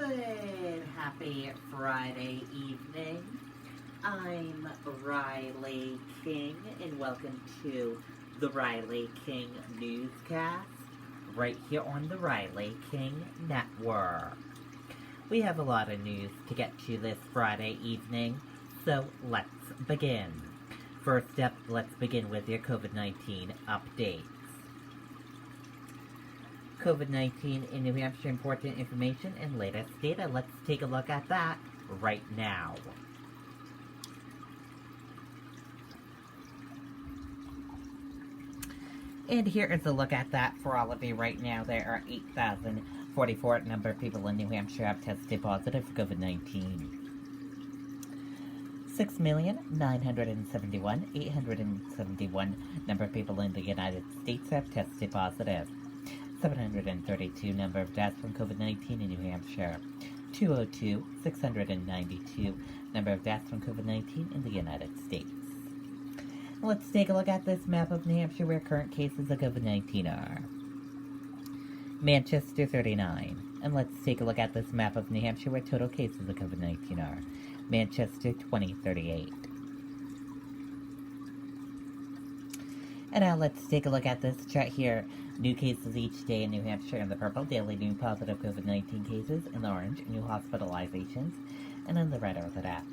Good, happy Friday evening. I'm Riley King, and welcome to the Riley King Newscast, right here on the Riley King Network. We have a lot of news to get to this Friday evening, so let's begin. First up, let's begin with your COVID-19 updates. COVID-19 in New Hampshire, important information and latest data. Let's take a look at that right now. And here is a look at that for all of you right now. There are 8,044 number of people in New Hampshire have tested positive for COVID-19. 6,971,871 number of people in the United States have tested positive. 732 number of deaths from COVID-19 in New Hampshire. 202,692 number of deaths from COVID-19 in the United States. Let's take a look at this map of New Hampshire where current cases of COVID-19 are. Manchester, 39. And let's take a look at this map of New Hampshire where total cases of COVID-19 are. Manchester, 2038. And now let's take a look at this chart here. New cases each day in New Hampshire in the purple, daily new positive COVID-19 cases in the orange, new hospitalizations, and in the red are the deaths.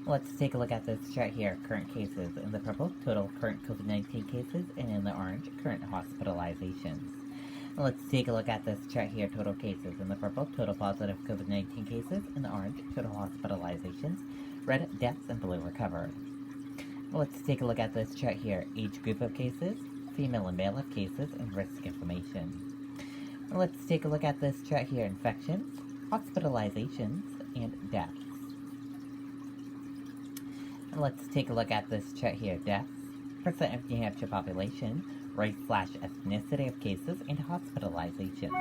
Let's take a look at this chart here. Current cases in the purple, total current COVID-19 cases, and in the orange, current hospitalizations. Let's take a look at this chart here. Total cases in the purple, total positive COVID-19 cases, in the orange, total hospitalizations, red, deaths, and blue recovered. Let's take a look at this chart here. Age group of cases, female and male of cases, and risk information. Let's take a look at this chart here. Infections, hospitalizations, and deaths. And let's take a look at this chart here. Deaths, percent of New Hampshire population, race/ethnicity of cases, and hospitalizations.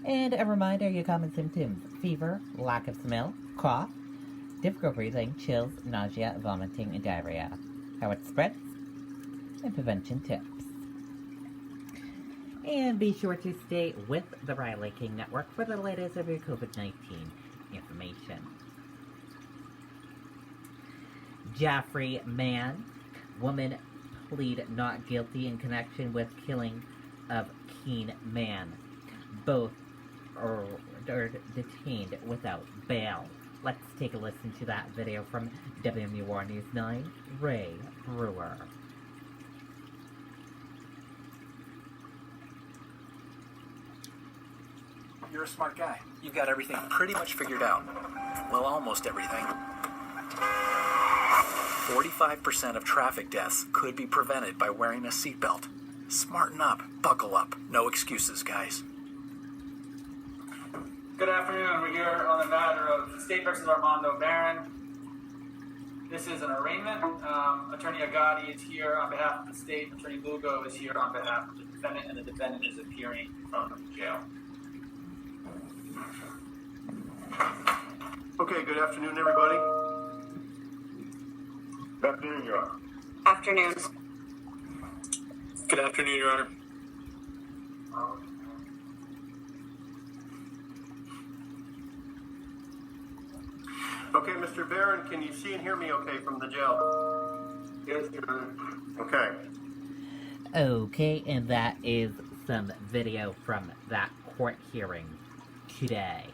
And a reminder, your common symptoms: fever, lack of smell, cough, difficult breathing, chills, nausea, vomiting, and diarrhea. How it spreads, and prevention tips. And be sure to stay with the Riley King Network for the latest of your COVID-19 information. Jaffrey Mann, woman plead not guilty in connection with killing of Keene Man. Both are detained without bail. Let's take a listen to that video from WMUR News 9, Ray Brewer. You're a smart guy. You've got everything pretty much figured out. Well, almost everything. 45% of traffic deaths could be prevented by wearing a seatbelt. Smarten up. Buckle up. No excuses, guys. Good afternoon. We're here on the matter of State versus Armando Barron. This is an arraignment. Attorney Agati is here on behalf of the state. Attorney Lugo is here on behalf of the defendant, and the defendant is appearing from the jail. Okay, good afternoon, everybody. Good afternoon, Your Honor. Afternoon. Good afternoon, Your Honor. Okay, Mr. Barron, can you see and hear me okay from the jail? Yes, Your Honor. Okay. Okay, and that is some video from that court hearing today.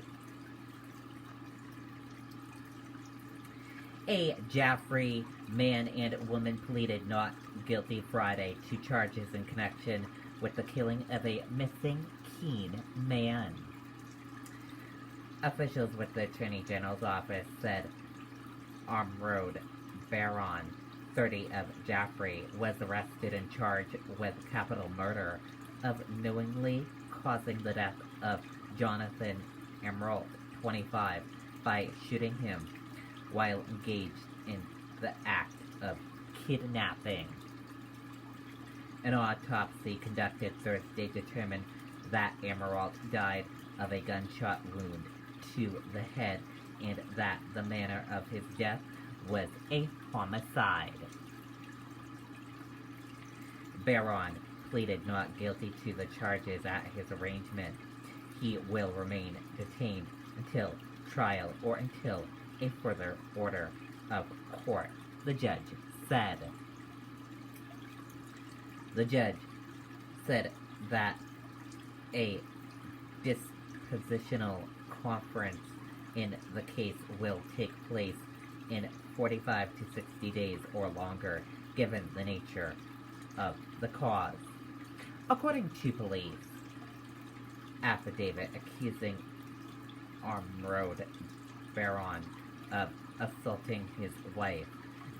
A Jaffrey man and woman pleaded not guilty Friday to charges in connection with the killing of a missing Keene man. Officials with the Attorney General's office said Armrod Barron, 30 of Jaffrey, was arrested and charged with capital murder of knowingly causing the death of Jonathan Emerald, 25, by shooting him while engaged in the act of kidnapping. An autopsy conducted Thursday determined that Emerald died of a gunshot wound to the head and that the manner of his death was a homicide. Barron pleaded not guilty to the charges at his arraignment. he will remain detained until trial or until a further order of court, the judge said. The judge said that a dispositional conference in the case will take place in 45 to 60 days or longer, given the nature of the cause. According to police affidavit accusing Armrod Baron of assaulting his wife,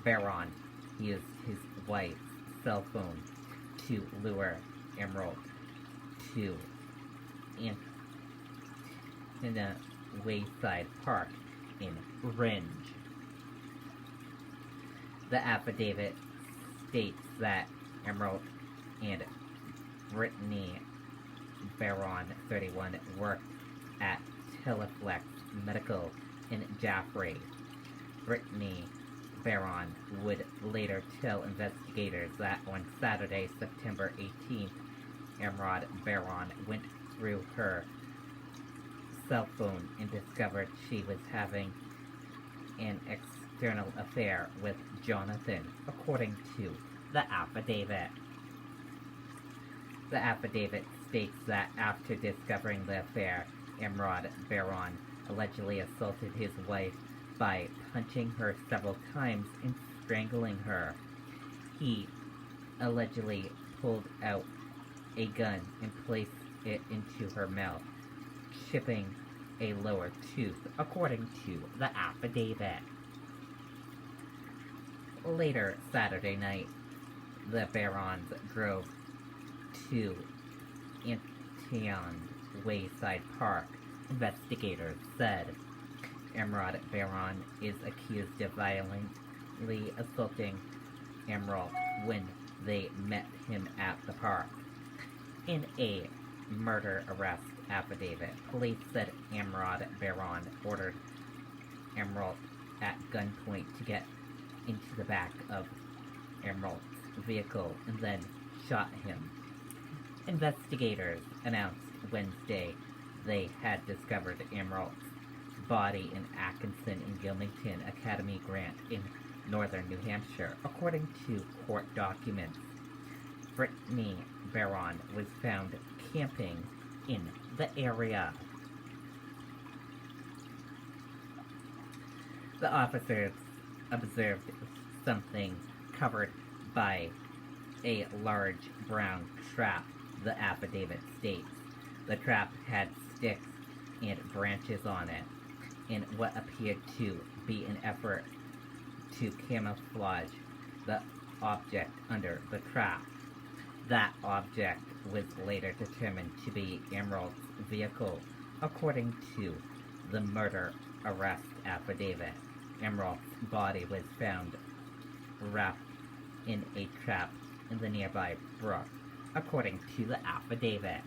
Baron used his wife's cell phone to lure Emerald to in a wayside park in Ringe. The affidavit states that Emerald and Brittany Baron, 31, worked at Teleflex Medical in Jaffrey. Brittany Baron would later tell investigators that on Saturday, September 18th, Emerald Baron went through her cell phone and discovered she was having an external affair with Jonathan, according to the affidavit. The affidavit states that after discovering the affair, Emerald Baron allegedly assaulted his wife by punching her several times and strangling her. He allegedly pulled out a gun and placed it into her mouth, chipping a lower tooth, according to the affidavit. Later Saturday night, the Barons drove to Antion Wayside Park, investigators said. Emerald Baron is accused of violently assaulting Emerald when they met him at the park. In a murder arrest affidavit, police said Emerald Baron ordered Emerald at gunpoint to get into the back of Emerald's vehicle and then shot him. Investigators announced Wednesday they had discovered Emerald's body in Atkinson and Gilmington Academy Grant in northern New Hampshire, according to court documents. Brittany Baron was found camping in the area. The officers observed something covered by a large brown trap, the affidavit states. The trap had sticks and branches on it, in what appeared to be an effort to camouflage the object under the trap. That object was later determined to be Emerald's vehicle, according to the murder arrest affidavit. Emerald's body was found wrapped in a trap in the nearby brook, according to the affidavit.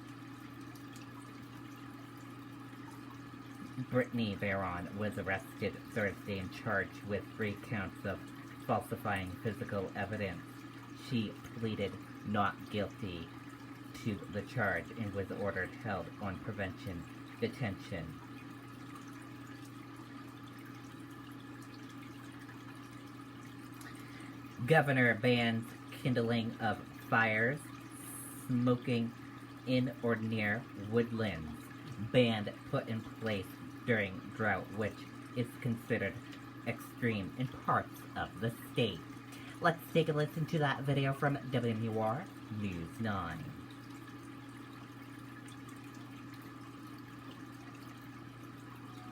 Brittany Baron was arrested Thursday and charged with 3 counts of falsifying physical evidence. She pleaded not guilty to the charge and was ordered held on prevention detention. Governor bans kindling of fires, smoking in or near woodlands. Ban put in place during drought, which is considered extreme in parts of the state. Let's take a listen to that video from WMUR News 9.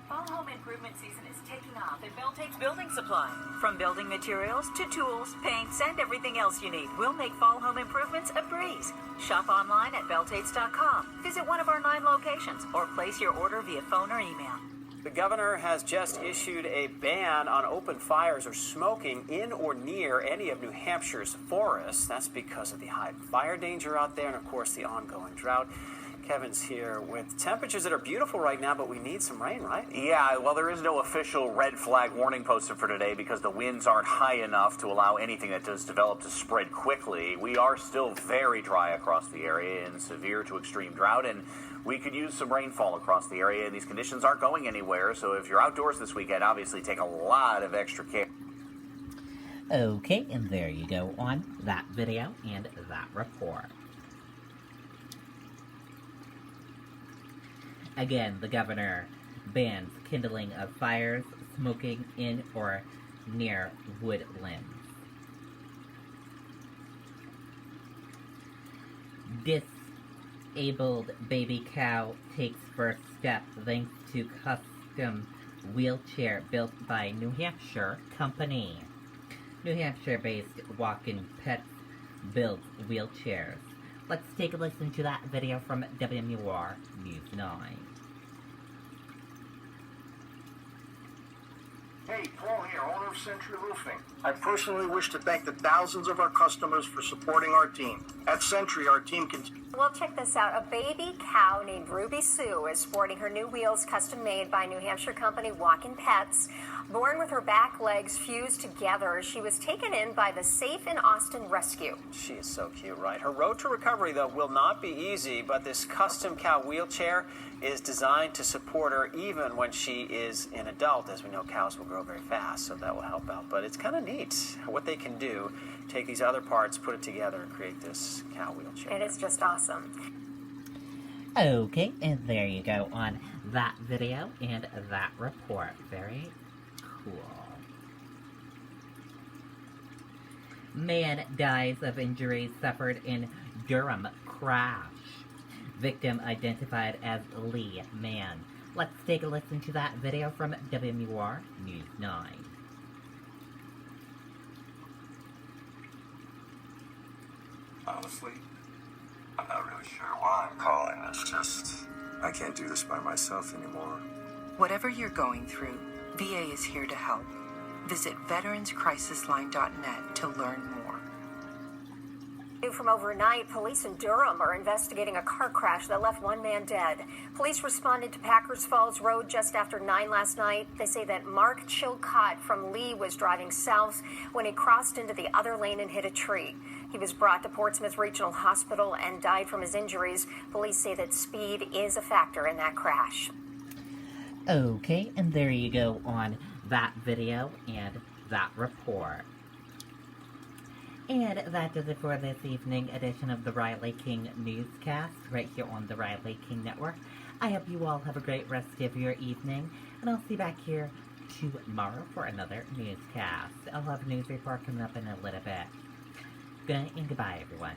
Fall home improvement season is taking off at Beltate's Building Supply. From building materials to tools, paints, and everything else you need, we'll make fall home improvements a breeze. Shop online at beltates.com. Visit one of our 9 locations or place your order via phone or email. The governor has just issued a ban on open fires or smoking in or near any of New Hampshire's forests. That's because of the high fire danger out there and, of course, the ongoing drought. Kevin's here with temperatures that are beautiful right now, but we need some rain, right? Yeah, well, there is no official red flag warning posted for today because the winds aren't high enough to allow anything that does develop to spread quickly. We are still very dry across the area in severe to extreme drought, and we could use some rainfall across the area, and these conditions aren't going anywhere, so if you're outdoors this weekend, obviously take a lot of extra care. Okay, and there you go on that video and that report. Again, the governor bans kindling of fires, smoking in or near woodlands. Disabled baby cow takes first step thanks to custom wheelchair built by New Hampshire company. New Hampshire-based Walk-In Pets builds wheelchairs. Let's take a listen to that video from WMUR News 9. Hey, Paul here, owner of Century Roofing. I personally wish to thank the thousands of our customers for supporting our team. At Century, our team continues. Well, check this out. A baby cow named Ruby Sue is sporting her new wheels custom made by New Hampshire company Walk-In Pets. Born with her back legs fused together, she was taken in by the Safe in Austin Rescue. She is so cute, right? Her road to recovery, though, will not be easy, but this custom cow wheelchair is designed to support her even when she is an adult. As we know, cows will grow very fast, so that will help out. But it's kind of neat what they can do. Take these other parts, put it together, and create this cow wheelchair. It is just awesome. Okay, and there you go on that video and that report. Very cool. Man dies of injuries suffered in Durham crash. Victim identified as Lee Mann. Let's take a listen to that video from WMUR News 9. Honestly, I'm not really sure why I'm calling. It's just, I can't do this by myself anymore. Whatever you're going through, VA is here to help. Visit veteranscrisisline.net to learn more. From overnight, police in Durham are investigating a car crash that left one man dead. Police responded to Packers Falls Road just after 9 last night. They say that Mark Chilcott from Lee was driving south when he crossed into the other lane and hit a tree. He was brought to Portsmouth Regional Hospital and died from his injuries. Police say that speed is a factor in that crash. Okay, and there you go on that video and that report. And that does it for this evening edition of the Riley King Newscast, right here on the Riley King Network. I hope you all have a great rest of your evening, and I'll see you back here tomorrow for another newscast. I'll have a news report coming up in a little bit. Good night and goodbye, everyone.